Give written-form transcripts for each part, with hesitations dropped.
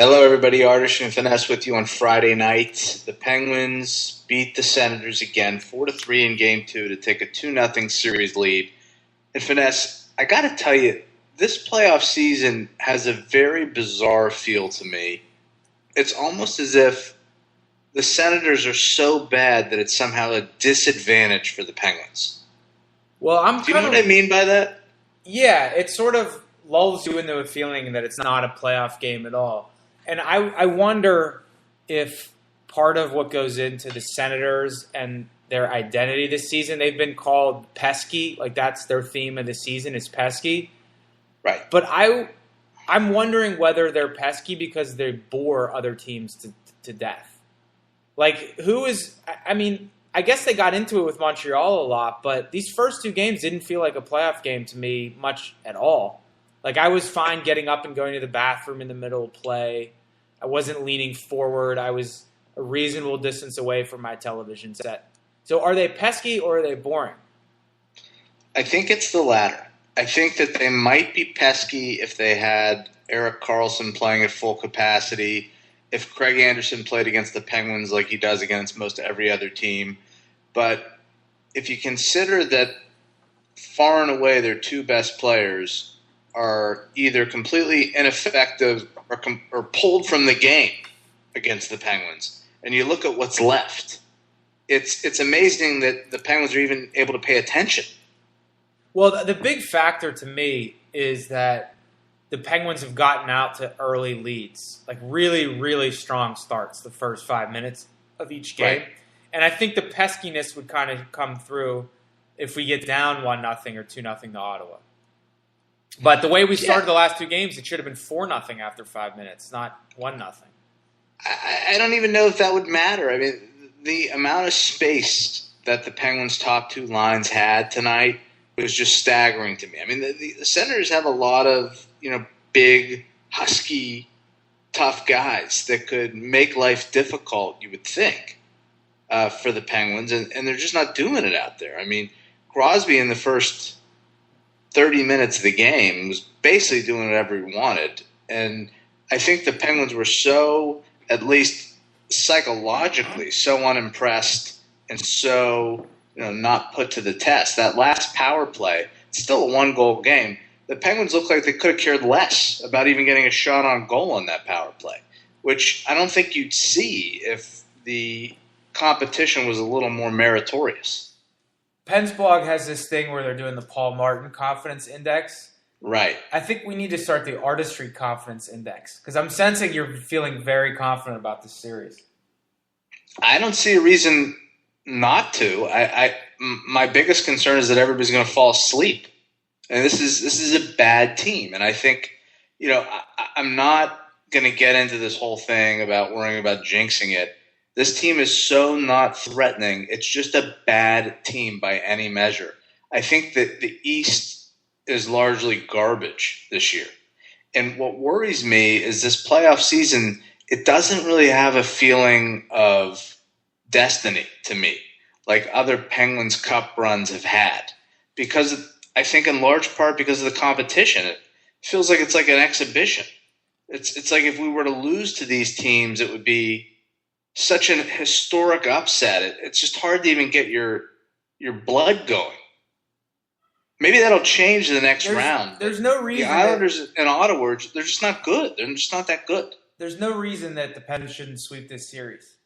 Hello, everybody. Artish and Finesse with you on Friday night. The Penguins beat the Senators again, 4-3 in Game 2 to take a 2-0 series lead. And Finesse, I got to tell you, this playoff season has a very bizarre feel to me. It's almost as if the Senators are so bad that it's somehow a disadvantage for the Penguins. Well, Do you know what I mean by that? Yeah, it sort of lulls you into a feeling that it's not a playoff game at all. And I wonder if part of what goes into the Senators and their identity this season, they've been called pesky, like that's their theme of the season is pesky. Right. But I'm wondering whether they're pesky because they bore other teams to death. Like, I guess they got into it with Montreal a lot, but these first two games didn't feel like a playoff game to me much at all. Like, I was fine getting up and going to the bathroom in the middle of play. I wasn't leaning forward. I was a reasonable distance away from my television set. So are they pesky or are they boring? I think it's the latter. I think that they might be pesky if they had Erik Karlsson playing at full capacity, if Craig Anderson played against the Penguins like he does against most every other team. But if you consider that far and away their two best players are either completely ineffective or pulled from the game against the Penguins, and you look at what's left, it's amazing that the Penguins are even able to pay attention. Well, the big factor to me is that the Penguins have gotten out to early leads, like really, really strong starts the first 5 minutes of each game. Right. And I think the peskiness would kind of come through if we get down 1-0 or 2-0 to Ottawa. But the way we started the last two games, it should have been 4-0 after 5 minutes, not 1-0. I don't even know if that would matter. I mean, the amount of space that the Penguins' top two lines had tonight was just staggering to me. I mean, the Senators have a lot of, big, husky, tough guys that could make life difficult, you would think, for the Penguins, and they're just not doing it out there. I mean, Crosby in the first 30 minutes of the game was basically doing whatever he wanted. And I think the Penguins were so, at least psychologically, so unimpressed and so, not put to the test. That last power play, still a one-goal game. The Penguins looked like they could have cared less about even getting a shot on goal on that power play, which I don't think you'd see if the competition was a little more meritorious. Penn's blog has this thing where they're doing the Paul Martin Confidence Index. Right. I think we need to start the Artistry Confidence Index because I'm sensing you're feeling very confident about this series. I don't see a reason not to. My biggest concern is that everybody's going to fall asleep, and this is a bad team. And I think, I'm not going to get into this whole thing about worrying about jinxing it. This team is so not threatening. It's just a bad team by any measure. I think that the East is largely garbage this year. And what worries me is this playoff season, it doesn't really have a feeling of destiny to me, like other Penguins Cup runs have had. Because I think in large part because of the competition, it feels like it's like an exhibition. It's like if we were to lose to these teams, it would be such an historic upset. It's just hard to even get your blood going. Maybe that'll change the next round. There's no reason. The Islanders and Ottawa, they're just not good. They're just not that good. There's no reason that the Pens shouldn't sweep this series.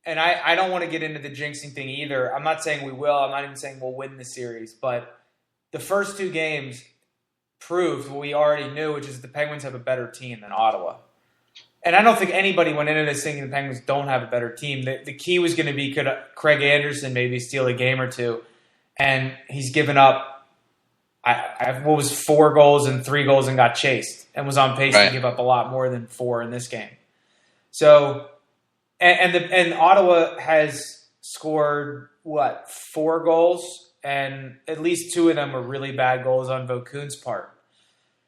And I don't want to get into the jinxing thing either. I'm not saying we will. I'm not even saying we'll win the series. But the first two games proved what we already knew, which is the Penguins have a better team than Ottawa. And I don't think anybody went into this thinking the Penguins don't have a better team. The key was going to be could Craig Anderson maybe steal a game or two. And he's given up, what was 4 goals and 3 goals and got chased and was on pace to give up a lot more than 4 in this game. So, and Ottawa has scored, 4 goals? And at least 2 of them were really bad goals on Vokun's part.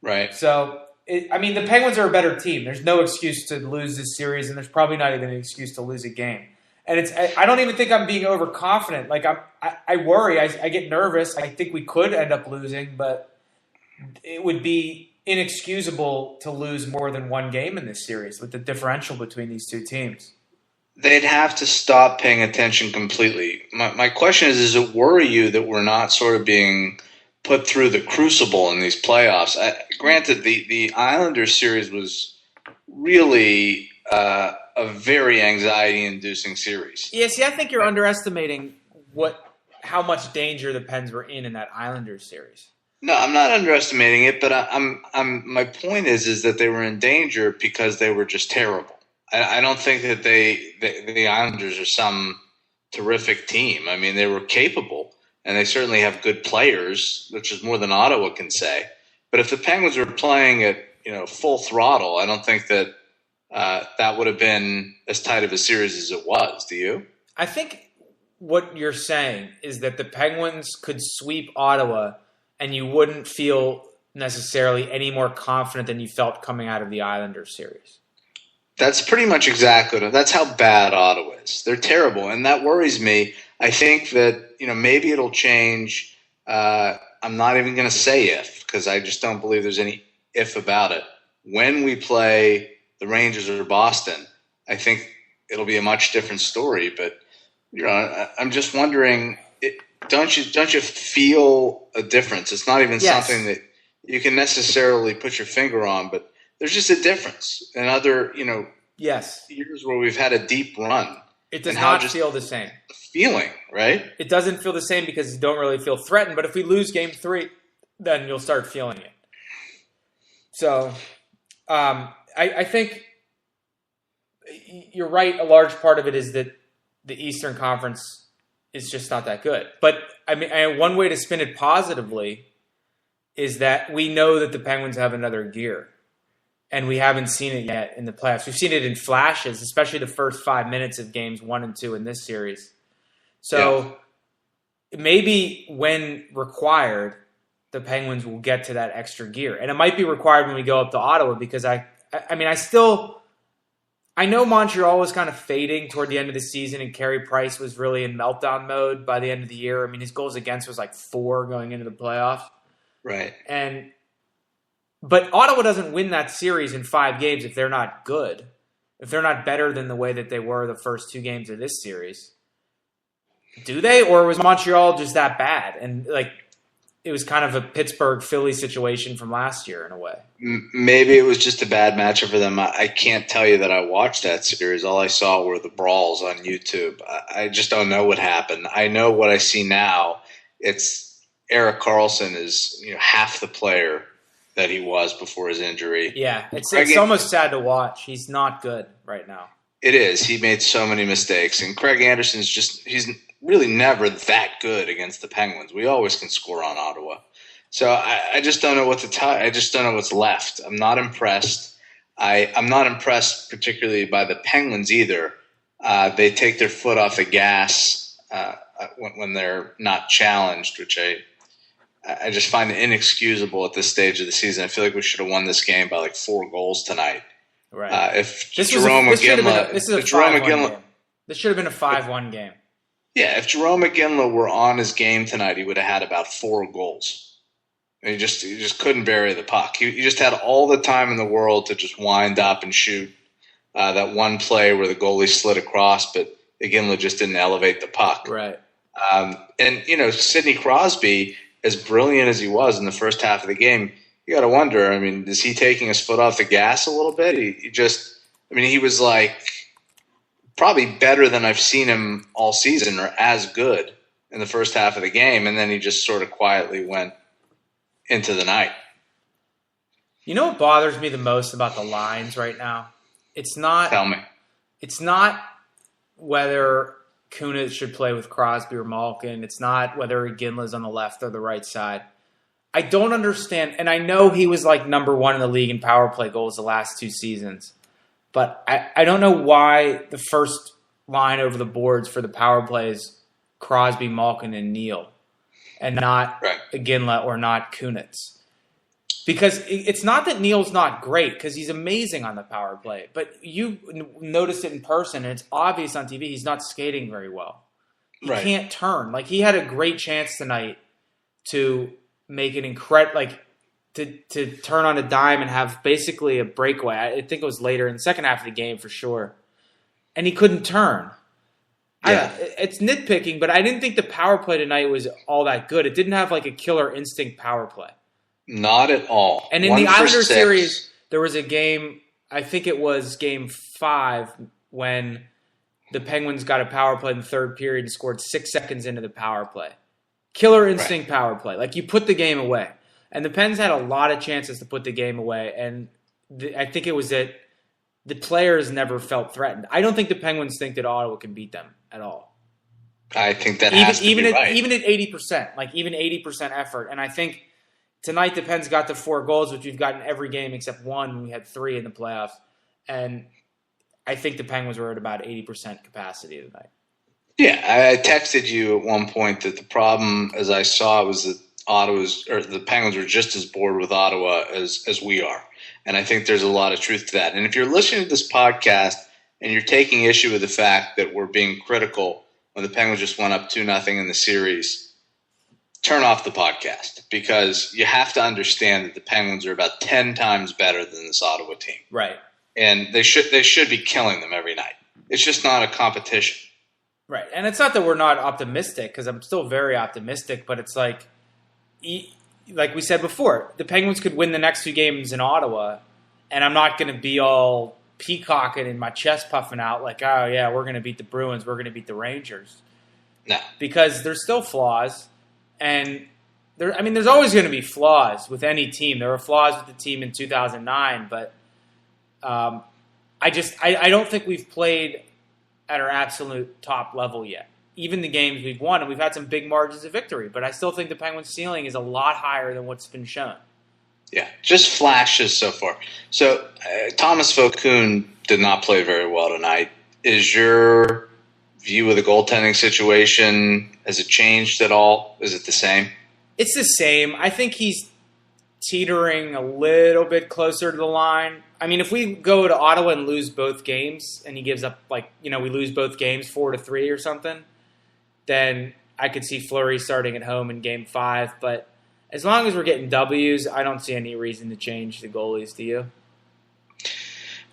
Right. So, the Penguins are a better team. There's no excuse to lose this series, and there's probably not even an excuse to lose a game. And I don't even think I'm being overconfident. Like I worry. I get nervous. I think we could end up losing, but it would be inexcusable to lose more than one game in this series with the differential between these two teams. They'd have to stop paying attention completely. My question is, does it worry you that we're not sort of being put through the crucible in these playoffs? Granted, the Islanders series was really a very anxiety-inducing series. Yeah, see, I think you're underestimating how much danger the Pens were in that Islanders series. No, I'm not underestimating it, but my point is that they were in danger because they were just terrible. I don't think that the Islanders are some terrific team. I mean, they were capable, and they certainly have good players, which is more than Ottawa can say. But if the Penguins were playing at full throttle, I don't think that that would have been as tight of a series as it was. Do you? I think what you're saying is that the Penguins could sweep Ottawa, and you wouldn't feel necessarily any more confident than you felt coming out of the Islanders series. That's pretty much exactly – that's how bad Ottawa is. They're terrible, and that worries me. I think that, maybe it'll change. I'm not even going to say if, because I just don't believe there's any if about it. When we play the Rangers or Boston, I think it'll be a much different story. But, I'm just wondering, don't you feel a difference? It's not even something that you can necessarily put your finger on, but there's just a difference in other, years where we've had a deep run. It does not feel the same. Feeling, right? It doesn't feel the same because you don't really feel threatened. But if we lose Game 3, then you'll start feeling it. So I think you're right. A large part of it is that the Eastern Conference is just not that good. But I mean, one way to spin it positively is that we know that the Penguins have another gear. And we haven't seen it yet in the playoffs. We've seen it in flashes, especially the first 5 minutes of games 1 and 2 in this series. So maybe when required, the Penguins will get to that extra gear. And it might be required when we go up to Ottawa because I know Montreal was kind of fading toward the end of the season and Carey Price was really in meltdown mode by the end of the year. I mean, his goals against was like 4 going into the playoffs. Right. But Ottawa doesn't win that series in 5 games if they're not good, if they're not better than the way that they were the first 2 games of this series. Do they? Or was Montreal just that bad? And it was kind of a Pittsburgh-Philly situation from last year in a way. Maybe it was just a bad matchup for them. I can't tell you that I watched that series. All I saw were the brawls on YouTube. I just don't know what happened. I know what I see now. It's Erik Karlsson is half the player that he was before his injury. Yeah, it's almost sad to watch. He's not good right now. It is. He made so many mistakes. And Craig Anderson's he's really never that good against the Penguins. We always can score on Ottawa. So I just don't know what to tell. I just don't know what's left. I'm not impressed. I'm not impressed particularly by the Penguins either. They take their foot off the gas when they're not challenged, which I just find it inexcusable at this stage of the season. I feel like we should have won this game by 4 goals tonight. Right. If Jerome McGinley, this should have been a 5-1 game. Yeah, if Jerome McGinley were on his game tonight, he would have had about 4 goals. And he just couldn't bury the puck. He just had all the time in the world to just wind up and shoot that one play where the goalie slid across, but McGinley just didn't elevate the puck. Right. And Sidney Crosby, as brilliant as he was in the first half of the game, you got to wonder, I mean, is he taking his foot off the gas a little bit? He was probably better than I've seen him all season or as good in the first half of the game. And then he just sort of quietly went into the night. You know what bothers me the most about the lines right now? Tell me. It's not whether Kunitz should play with Crosby or Malkin. It's not whether Ginla's on the left or the right side. I don't understand, and I know he was number 1 in the league in power play goals the last 2 seasons, but I don't know why the first line over the boards for the power play is Crosby, Malkin, and Neal, and not Ginla or not Kunitz. Because it's not that Neal's not great, because he's amazing on the power play, but you noticed it in person, and it's obvious on TV he's not skating very well. He can't turn. He had a great chance tonight to make an to turn on a dime and have basically a breakaway. I think it was later in the second half of the game for sure. And he couldn't turn. Yeah. It's nitpicking, but I didn't think the power play tonight was all that good. It didn't have like a killer instinct power play. Not at all. And in the Islanders series, there was a game, I think it was game 5, when the Penguins got a power play in the third period and scored 6 seconds into the power play. Killer instinct power play. Like, you put the game away. And the Pens had a lot of chances to put the game away, and I think it was that the players never felt threatened. I don't think the Penguins think that Ottawa can beat them at all. I think that has to be right. Even at 80%, like even 80% effort. And I think tonight the Pens got the 4 goals, which we've gotten every game except one when we had 3 in the playoffs. And I think the Penguins were at about 80% capacity tonight. Yeah, I texted you at one point that the problem, as I saw, was that the Penguins were just as bored with Ottawa as we are. And I think there's a lot of truth to that. And if you're listening to this podcast and you're taking issue with the fact that we're being critical when the Penguins just went up 2-0 in the series, turn off the podcast, because you have to understand that the Penguins are about 10 times better than this Ottawa team. Right. And they should be killing them every night. It's just not a competition. Right. And it's not that we're not optimistic, because I'm still very optimistic, but it's like we said before, the Penguins could win the next 2 games in Ottawa, and I'm not going to be all peacocking and my chest puffing out like, oh, yeah, we're going to beat the Bruins, we're going to beat the Rangers. No. Because there's still flaws, and there's always going to be flaws with any team. There were flaws with the team in 2009, but I don't think we've played at our absolute top level yet. Even the games we've won, and we've had some big margins of victory, but I still think the Penguins' ceiling is a lot higher than what's been shown. Yeah, just flashes so far. So Thomas Vokoun did not play very well tonight. Is your view of the goaltending situation, has it changed at all? Is it the same? It's the same. I think he's teetering a little bit closer to the line. I mean, if we go to Ottawa and lose both games, and he gives up, we lose both games 4-3 or something, then I could see Fleury starting at home in Game 5. But as long as we're getting W's, I don't see any reason to change the goalies. Do you?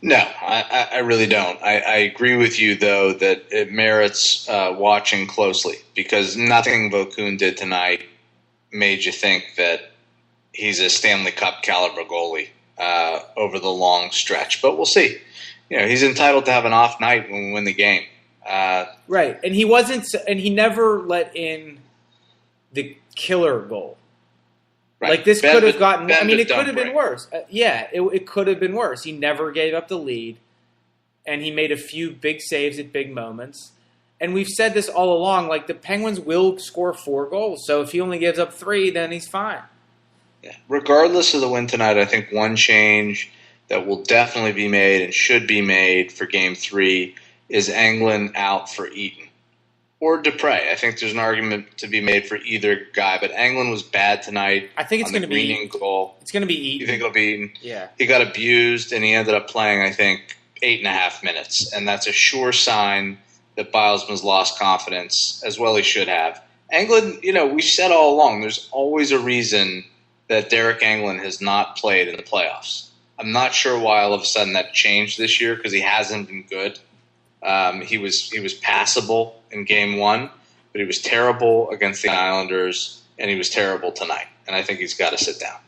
No, I really don't. I agree with you, though, that it merits watching closely, because nothing Vokoun did tonight made you think that he's a Stanley Cup caliber goalie over the long stretch. But we'll see. He's entitled to have an off night when we win the game. Right, and he wasn't, and he never let in the killer goal. Right. Like, this could have gotten. Ben it could have been worse. It could have been worse. He never gave up the lead, and he made a few big saves at big moments. And we've said this all along. Like, the Penguins will score 4 goals. So if he only gives up 3, then he's fine. Yeah. Regardless of the win tonight, I think one change that will definitely be made and should be made for Game 3 is Englund out for Eaton or Dupre. I think there's an argument to be made for either guy, but Englund was bad tonight. I think it's going to be Eaton. Goal. It's going to be Eaton. You think it'll be Eaton? Yeah. He got abused, and he ended up playing, I think, 8.5 minutes, and that's a sure sign that Bilesman's lost confidence, as well he should have. Englund, we've said all along, there's always a reason that Derek Englund has not played in the playoffs. I'm not sure why all of a sudden that changed this year, because he hasn't been good. He was passable in Game 1, but he was terrible against the Islanders, and he was terrible tonight. And I think he's got to sit down.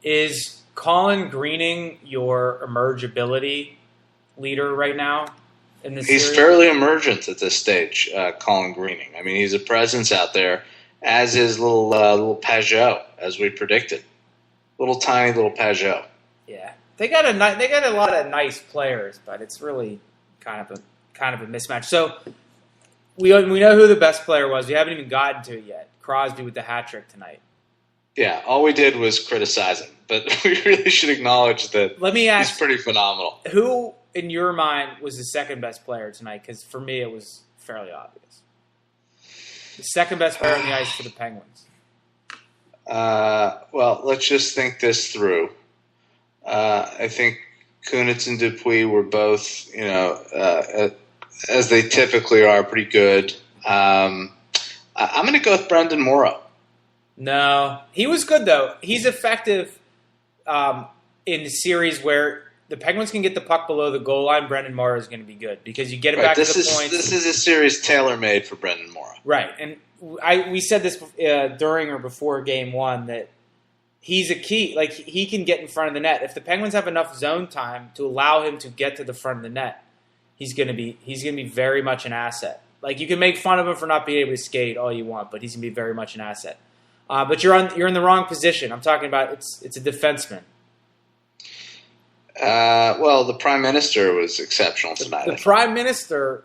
Is Colin Greening your emergibility leader right now in this He's series? fairly emergent at this stage, Colin Greening. I mean, he's a presence out there, as is little Pajot, as we predicted. Tiny little Pajot. Yeah. They got a lot of nice players, but it's really kind of a mismatch. So we know who the best player was. We haven't even gotten to it yet. Crosby with the hat trick tonight. Yeah, all we did was criticize him, but we really should acknowledge that he's pretty phenomenal. Who, in your mind, was the second best player tonight? Because for me, it was fairly obvious. The second best player on the ice for the Penguins. Well, let's just think this through. I think Kunitz and Dupuis were both, as they typically are, pretty good. I'm going to go with Brendan Morrow. No, he was good though. He's effective in the series where the Penguins can get the puck below the goal line, Brendan Morrow is going to be good because you get it back to the points. This is a series tailor-made for Brendan Morrow. Right, and we said this during or before Game 1 that he's a key. Like, he can get in front of the net. If the Penguins have enough zone time to allow him to get to the front of the net, he's going to be very much an asset. Like, you can make fun of him for not being able to skate all you want, but he's going to be very much an asset. But you're in the wrong position. I'm talking about it's a defenseman. Well, the Prime Minister was exceptional tonight. The Prime Minister,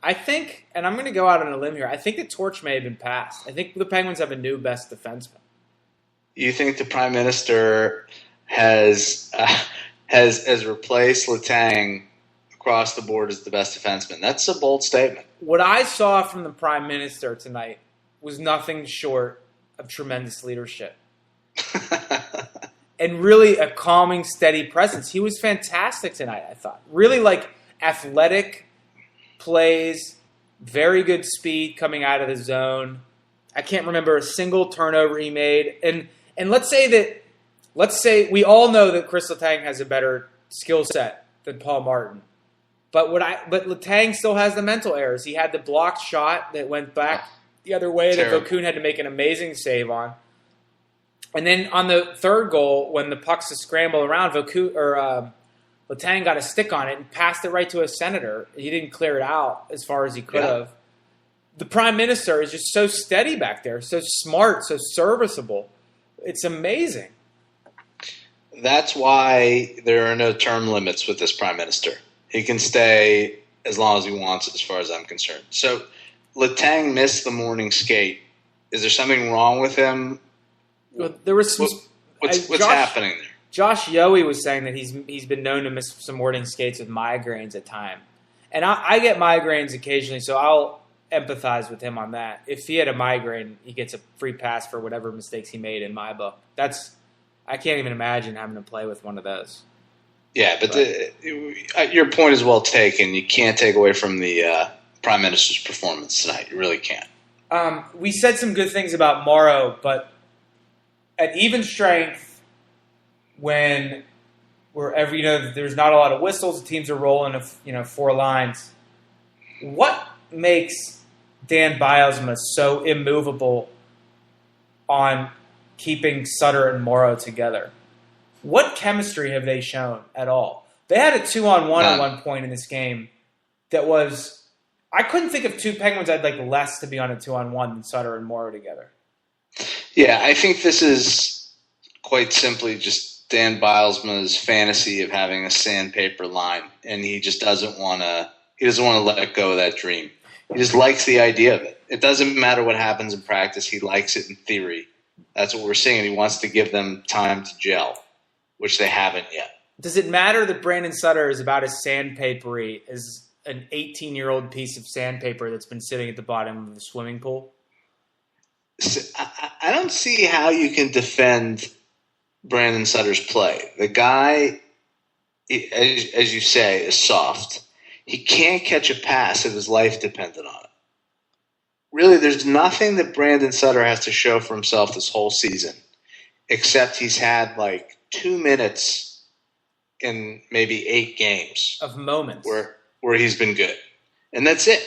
I think, and I'm going to go out on a limb here, I think the torch may have been passed. I think the Penguins have a new best defenseman. You think the Prime Minister has replaced Letang across the board as the best defenseman? That's a bold statement. What I saw from the Prime Minister tonight was nothing short of tremendous leadership. And really a calming, steady presence. He was fantastic tonight, I thought. Really, like, athletic plays, very good speed coming out of the zone. I can't remember a single turnover he made. And let's say we all know that Chris Letang has a better skill set than Paul Martin. But Letang still has the mental errors. He had the blocked shot that went back the other way that Vokoun had to make an amazing save on. And then on the third goal, when the puck's a scramble around, Letang got a stick on it and passed it right to a senator. He didn't clear it out as far as he could have. The Prime Minister is just so steady back there, so smart, so serviceable. It's amazing. That's why there are no term limits with this Prime Minister. He can stay as long as he wants, as far as I'm concerned. So Letang missed the morning skate. Is there something wrong with him? Well, there was some. What's happening there? Josh Yohe was saying that he's been known to miss some morning skates with migraines at times, and I get migraines occasionally, so I'll empathize with him on that. If he had a migraine, he gets a free pass for whatever mistakes he made in my book. I can't even imagine having to play with one of those. Yeah, but your point is well taken. You can't take away from the Prime Minister's performance tonight. You really can't. We said some good things about Morrow, but at even strength, when there's not a lot of whistles, the teams are rolling, four lines. What makes Dan Bylsma so immovable on keeping Sutter and Morrow together? What chemistry have they shown at all? They had a 2-on-1 at one point in this game that was – I couldn't think of two Penguins I'd like less to be on a 2-on-1 than Sutter and Morrow together. Yeah, I think this is quite simply just Dan Bylsma's fantasy of having a sandpaper line, and he just doesn't want to let go of that dream. He just likes the idea of it. It doesn't matter what happens in practice. He likes it in theory. That's what we're seeing. He wants to give them time to gel, which they haven't yet. Does it matter that Brandon Sutter is about as sandpapery as an 18-year-old piece of sandpaper that's been sitting at the bottom of the swimming pool? I don't see how you can defend Brandon Sutter's play. The guy, as you say, is soft. He can't catch a pass if his life depended on it. Really, there's nothing that Brandon Sutter has to show for himself this whole season, except he's had like 2 minutes in maybe 8 games of moments where he's been good, and that's it.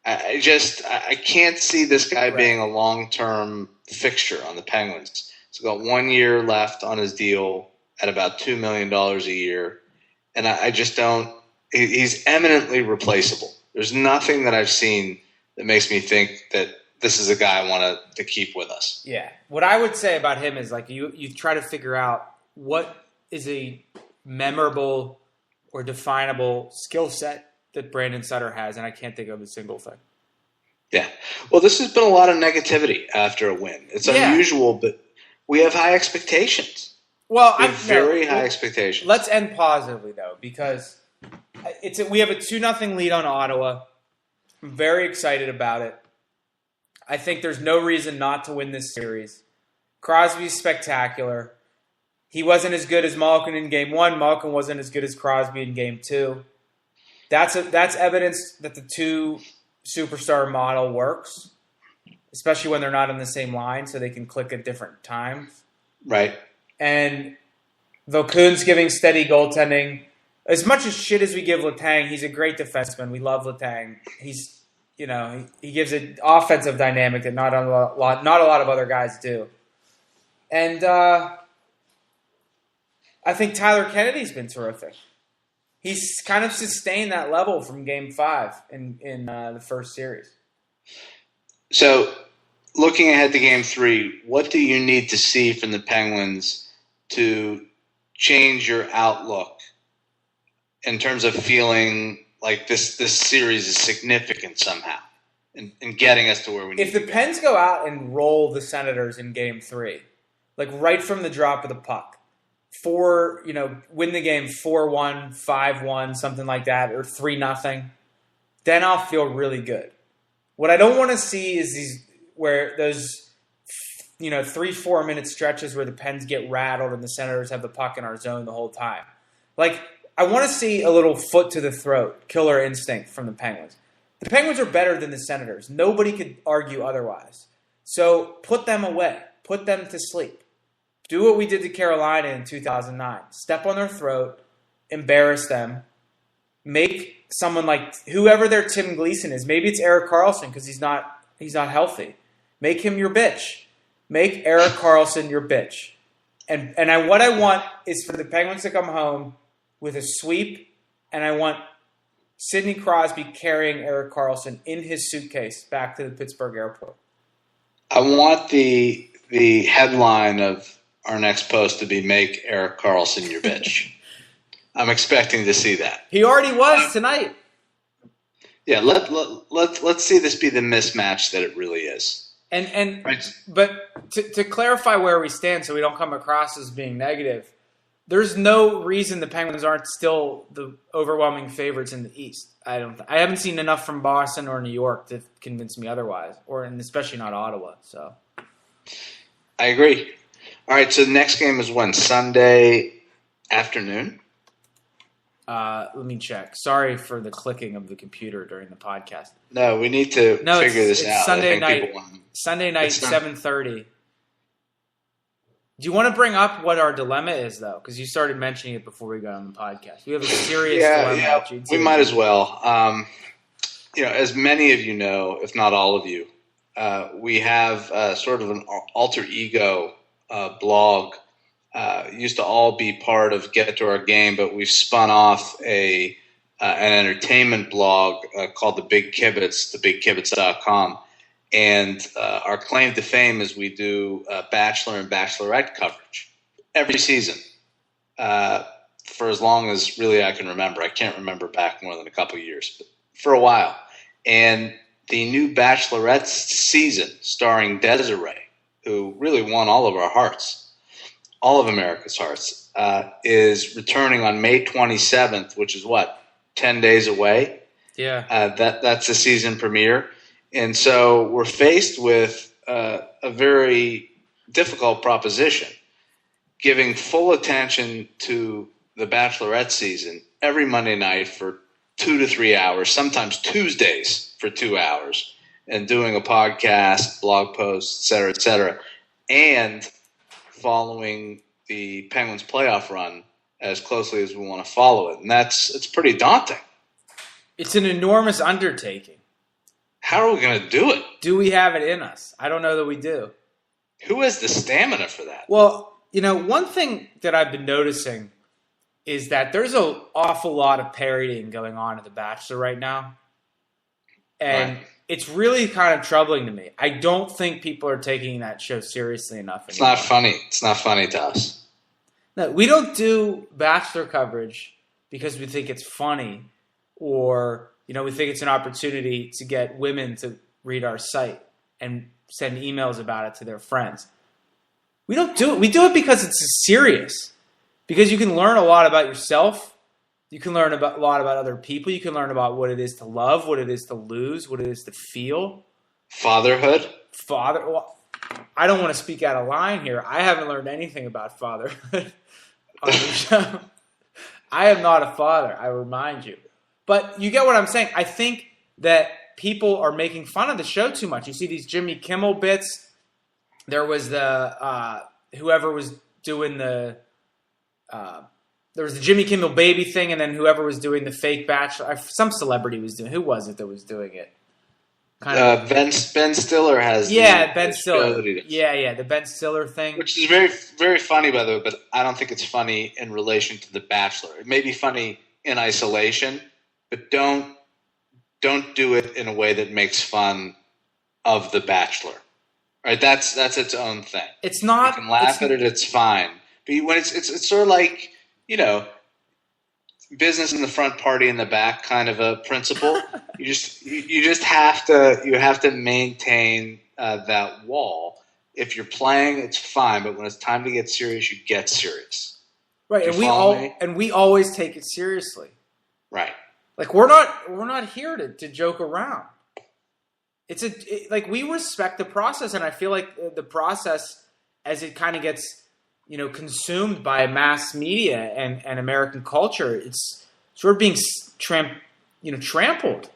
I can't see this guy being a long-term fixture on the Penguins. He's got 1 year left on his deal at about $2 million a year, and I just don't. He's eminently replaceable. There's nothing that I've seen that makes me think that this is a guy I want to keep with us. Yeah. What I would say about him is like you try to figure out what is a memorable or definable skill set that Brandon Sutter has, and I can't think of a single thing. Yeah. Well, this has been a lot of negativity after a win. It's unusual, but we have high expectations. Well, very high expectations. Let's end positively, though, because we have a 2-0 lead on Ottawa. I'm very excited about it. I think there's no reason not to win this series. Crosby's spectacular. He wasn't as good as Malkin in Game 1. Malkin wasn't as good as Crosby in Game 2. That's evidence that the two superstar model works, especially when they're not on the same line, so they can click at different times. Right. And Vokun's giving steady goaltending. As much as shit as we give Letang, he's a great defenseman. We love Letang. He's, he gives an offensive dynamic that not a lot of other guys do. And I think Tyler Kennedy's been terrific. He's kind of sustained that level from Game 5 in the first series. So, looking ahead to Game 3, what do you need to see from the Penguins to change your outlook in terms of feeling like this series is significant somehow in getting us to where we need to go? If the Pens go out and roll the Senators in Game 3, like right from the drop of the puck, win the game 4-1, 5-1, something like that, or 3-0, then I'll feel really good. What I don't want to see is those 3-4 minute stretches where the Pens get rattled and the Senators have the puck in our zone the whole time. Like, I want to see a little foot to the throat, killer instinct from the Penguins. The Penguins are better than the Senators. Nobody could argue otherwise. So put them away. Put them to sleep. Do what we did to Carolina in 2009. Step on their throat, embarrass them, make someone like whoever their Tim Gleason is. Maybe it's Erik Karlsson because he's not healthy. Make him your bitch. Make Erik Karlsson your bitch. And what I want is for the Penguins to come home with a sweep, and I want Sidney Crosby carrying Erik Karlsson in his suitcase back to the Pittsburgh airport. I want the headline of our next post to be "Make Erik Karlsson your bitch." I'm expecting to see that. He already was tonight. Yeah, let's see this be the mismatch that it really is. And right. But to clarify where we stand, so we don't come across as being negative, there's no reason the Penguins aren't still the overwhelming favorites in the East. I haven't seen enough from Boston or New York to convince me otherwise, and especially not Ottawa. So I agree. All right, so the next game is when? Sunday afternoon? Let me check. Sorry for the clicking of the computer during the podcast. No, we need to figure this out. Sunday night. Sunday night, 7:30. Do you want to bring up what our dilemma is, though? Because you started mentioning it before we got on the podcast. We have a serious dilemma. Yeah, we might as well. As many of you know, if not all of you, we have sort of an alter ego blog. Used to all be part of Get to Our Game, but we've spun off an entertainment blog called The Big Kibitz, thebigkibitz.com. And our claim to fame is we do Bachelor and Bachelorette coverage every season for as long as really I can remember. I can't remember back more than a couple of years, but for a while. And the new Bachelorette season starring Desiree, who really won all of our hearts, all of America's hearts, is returning on May 27th, which is 10 days away? Yeah. That's the season premiere. And so we're faced with a very difficult proposition, giving full attention to the Bachelorette season every Monday night for 2 to 3 hours, sometimes Tuesdays for 2 hours, and doing a podcast, blog posts, et cetera, and following the Penguins playoff run as closely as we want to follow it. And it's pretty daunting. It's an enormous undertaking. How are we going to do it? Do we have it in us? I don't know that we do. Who has the stamina for that? Well, one thing that I've been noticing is that there's an awful lot of parodying going on at The Bachelor right now. And It's really kind of troubling to me. I don't think people are taking that show seriously enough anymore. It's not funny. It's not funny to us. No, we don't do Bachelor coverage because we think it's funny or we think it's an opportunity to get women to read our site and send emails about it to their friends. We don't do it. We do it because it's serious. Because you can learn a lot about yourself. You can learn a lot about other people. You can learn about what it is to love, what it is to lose, what it is to feel. Fatherhood? Well, I don't want to speak out of line here. I haven't learned anything about fatherhood on the show. I am not a father, I remind you. But you get what I'm saying. I think that people are making fun of the show too much. You see these Jimmy Kimmel bits. There was the whoever was doing the there was the Jimmy Kimmel Baby thing, and then whoever was doing the fake Bachelor, some celebrity was doing. Who was it that was doing it? Ben Stiller has Ben Stiller. The Ben Stiller thing, which is very, very funny, by the way. But I don't think it's funny in relation to The Bachelor. It may be funny in isolation, but don't do it in a way that makes fun of The Bachelor. Right? That's its own thing. It's not. You can laugh at it. It's fine. But when it's sort of like, business in the front, party in the back kind of a principle. you just have to maintain that wall. If you're playing, it's fine, but when it's time to get serious, you get serious. Right, and we always take it seriously. Right. Like we're not here to joke around. Like we respect the process, and I feel like the process, as it kind of gets consumed by mass media and American culture, it's sort of being trampled.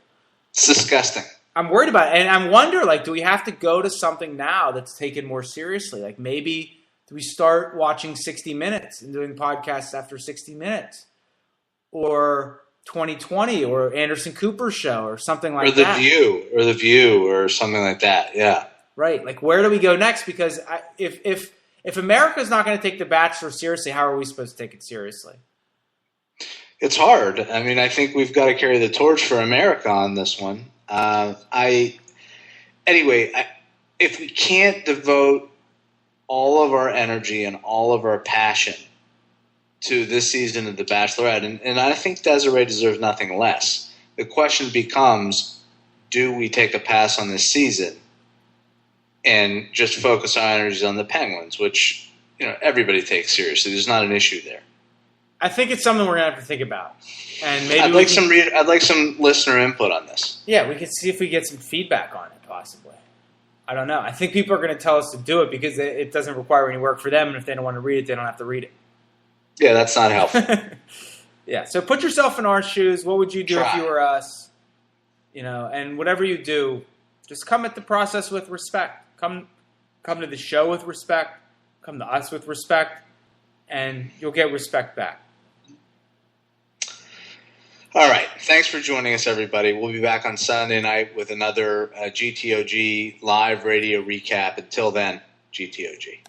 It's disgusting. I'm worried about it. And I wonder, like, do we have to go to something now that's taken more seriously? Like maybe do we start watching 60 Minutes and doing podcasts after 60 Minutes? Or 2020 or Anderson Cooper's show or something like that. Or The View or something like that, yeah. Right. Like where do we go next? Because if America's not going to take The Bachelor seriously, how are we supposed to take it seriously? It's hard. I mean, I think we've got to carry the torch for America on this one. If we can't devote all of our energy and all of our passion to this season of The Bachelorette, and I think Desiree deserves nothing less. The question becomes, do we take a pass on this season and just focus our energies on the Penguins, which everybody takes seriously? There's not an issue there. I think it's something we're gonna have to think about, and maybe I'd like some listener input on this. Yeah, we could see if we get some feedback on it, possibly. I don't know. I think people are going to tell us to do it because it doesn't require any work for them, and if they don't want to read it, they don't have to read it. Yeah, that's not helpful. Yeah, so put yourself in our shoes. What would you do if you were us? And whatever you do, just come at the process with respect. Come to the show with respect. Come to us with respect, and you'll get respect back. All right. Thanks for joining us, everybody. We'll be back on Sunday night with another GTOG live radio recap. Until then, GTOG.